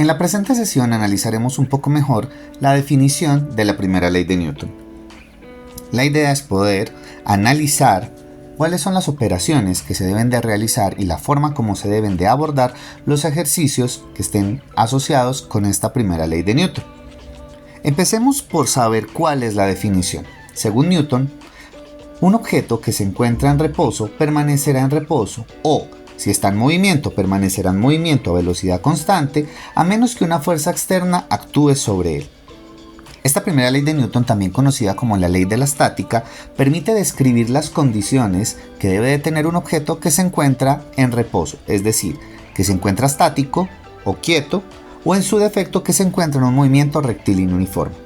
En la presente sesión analizaremos un poco mejor la definición de la primera ley de Newton. La idea es poder analizar cuáles son las operaciones que se deben de realizar y la forma como se deben de abordar los ejercicios que estén asociados con esta primera ley de Newton. Empecemos por saber cuál es la definición. Según Newton, un objeto que se encuentra en reposo permanecerá en reposo o, si está en movimiento, permanecerá en movimiento a velocidad constante a menos que una fuerza externa actúe sobre él. Esta primera ley de Newton, también conocida como la ley de la estática, permite describir las condiciones que debe de tener un objeto que se encuentra en reposo, es decir, que se encuentra estático o quieto, o en su defecto que se encuentra en un movimiento rectilíneo uniforme.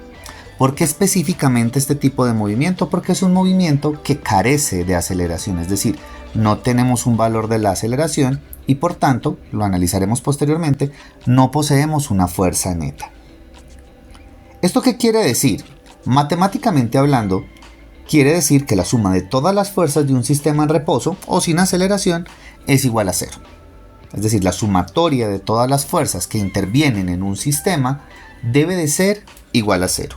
¿Por qué específicamente este tipo de movimiento? Porque es un movimiento que carece de aceleración, es decir, no tenemos un valor de la aceleración y por tanto, lo analizaremos posteriormente, no poseemos una fuerza neta. ¿Esto qué quiere decir? Matemáticamente hablando, quiere decir que la suma de todas las fuerzas de un sistema en reposo o sin aceleración es igual a cero. Es decir, la sumatoria de todas las fuerzas que intervienen en un sistema debe de ser igual a cero.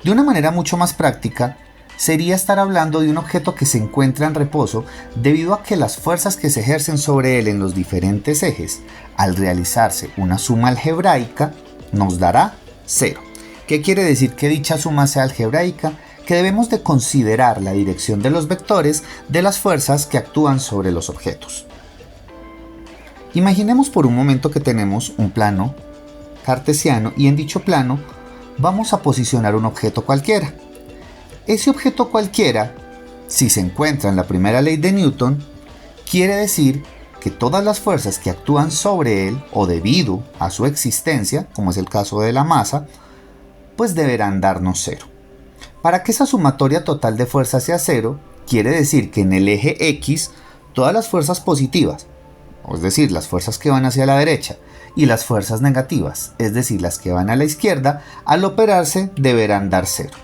De una manera mucho más práctica, sería estar hablando de un objeto que se encuentra en reposo debido a que las fuerzas que se ejercen sobre él en los diferentes ejes, al realizarse una suma algebraica, nos dará cero. ¿Qué quiere decir que dicha suma sea algebraica? Que debemos de considerar la dirección de los vectores de las fuerzas que actúan sobre los objetos. Imaginemos por un momento que tenemos un plano cartesiano y en dicho plano vamos a posicionar un objeto cualquiera. Ese objeto cualquiera, si se encuentra en la primera ley de Newton, quiere decir que todas las fuerzas que actúan sobre él o debido a su existencia, como es el caso de la masa, pues deberán darnos cero. Para que esa sumatoria total de fuerzas sea cero, quiere decir que en el eje X todas las fuerzas positivas, es decir, las fuerzas que van hacia la derecha, y las fuerzas negativas, es decir, las que van a la izquierda, al operarse deberán dar cero.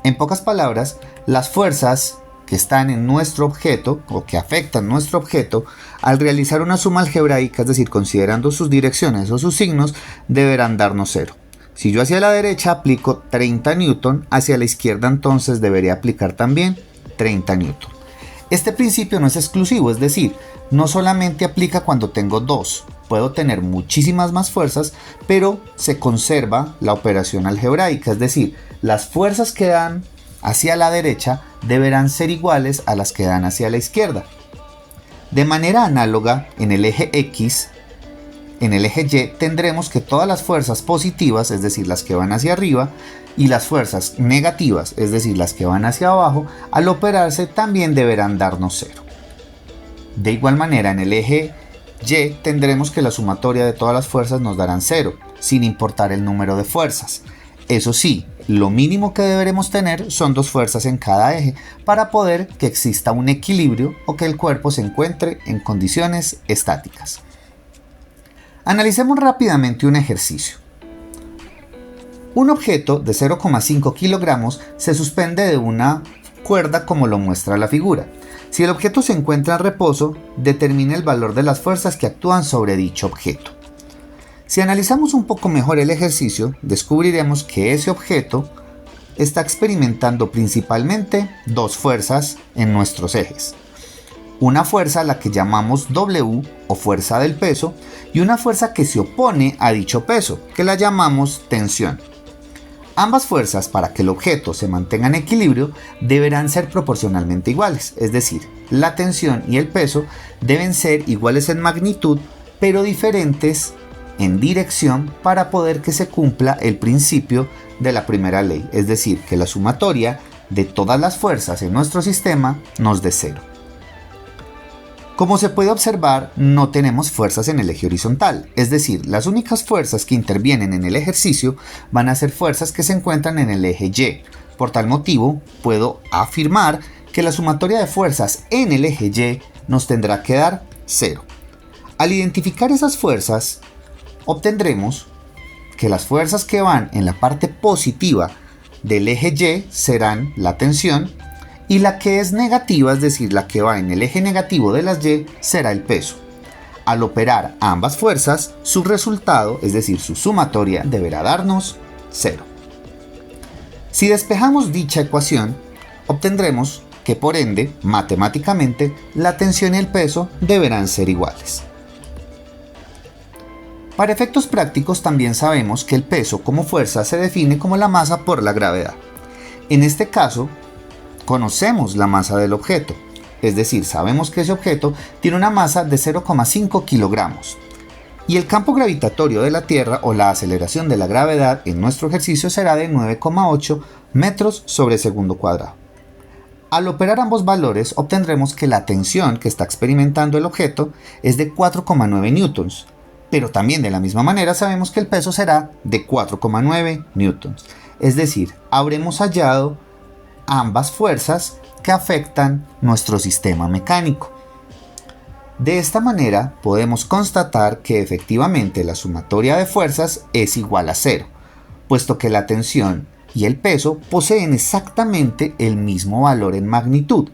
En pocas palabras, las fuerzas que están en nuestro objeto o que afectan nuestro objeto, al realizar una suma algebraica, es decir, considerando sus direcciones o sus signos, deberán darnos cero. Si yo hacia la derecha aplico 30 Newton, hacia la izquierda entonces debería aplicar también 30 Newton. Este principio no es exclusivo, es decir, no solamente aplica cuando tengo dos, puedo tener muchísimas más fuerzas, pero se conserva la operación algebraica, es decir, las fuerzas que dan hacia la derecha deberán ser iguales a las que dan hacia la izquierda. De manera análoga, en el eje X, en el eje Y tendremos que todas las fuerzas positivas, es decir, las que van hacia arriba, y las fuerzas negativas, es decir, las que van hacia abajo, al operarse también deberán darnos cero. De igual manera, en el eje Y tendremos que la sumatoria de todas las fuerzas nos darán cero, sin importar el número de fuerzas. Eso sí, lo mínimo que deberemos tener son dos fuerzas en cada eje para poder que exista un equilibrio o que el cuerpo se encuentre en condiciones estáticas. Analicemos rápidamente un ejercicio. Un objeto de 0,5 kilogramos se suspende de una cuerda como lo muestra la figura. Si el objeto se encuentra en reposo, determine el valor de las fuerzas que actúan sobre dicho objeto. Si analizamos un poco mejor el ejercicio, descubriremos que ese objeto está experimentando principalmente dos fuerzas en nuestros ejes. Una fuerza a la que llamamos W o fuerza del peso y una fuerza que se opone a dicho peso, que la llamamos tensión. Ambas fuerzas, para que el objeto se mantenga en equilibrio, deberán ser proporcionalmente iguales, es decir, la tensión y el peso deben ser iguales en magnitud, pero diferentes en dirección para poder que se cumpla el principio de la primera ley, es decir, que la sumatoria de todas las fuerzas en nuestro sistema nos dé cero. Como se puede observar, no tenemos fuerzas en el eje horizontal, es decir, las únicas fuerzas que intervienen en el ejercicio van a ser fuerzas que se encuentran en el eje Y. Por tal motivo, puedo afirmar que la sumatoria de fuerzas en el eje Y nos tendrá que dar cero. Al identificar esas fuerzas, obtendremos que las fuerzas que van en la parte positiva del eje Y serán la tensión, y la que es negativa, es decir, la que va en el eje negativo de las Y, será el peso. Al operar ambas fuerzas, su resultado, es decir, su sumatoria, deberá darnos 0. Si despejamos dicha ecuación, obtendremos que por ende, matemáticamente, la tensión y el peso deberán ser iguales. Para efectos prácticos también sabemos que el peso como fuerza se define como la masa por la gravedad. En este caso, conocemos la masa del objeto, es decir, sabemos que ese objeto tiene una masa de 0,5 kilogramos. Y el campo gravitatorio de la Tierra o la aceleración de la gravedad en nuestro ejercicio será de 9,8 metros sobre segundo cuadrado. Al operar ambos valores obtendremos que la tensión que está experimentando el objeto es de 4,9 newtons, pero también de la misma manera sabemos que el peso será de 4,9 newtons. Es decir, habremos hallado ambas fuerzas que afectan nuestro sistema mecánico. De esta manera podemos constatar que efectivamente la sumatoria de fuerzas es igual a 0, puesto que la tensión y el peso poseen exactamente el mismo valor en magnitud,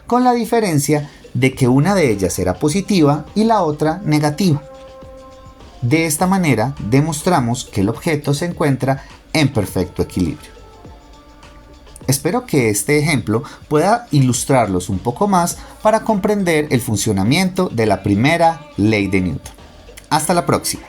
con la diferencia de que una de ellas será positiva y la otra negativa. De esta manera demostramos que el objeto se encuentra en perfecto equilibrio. Espero que este ejemplo pueda ilustrarlos un poco más para comprender el funcionamiento de la primera ley de Newton. Hasta la próxima.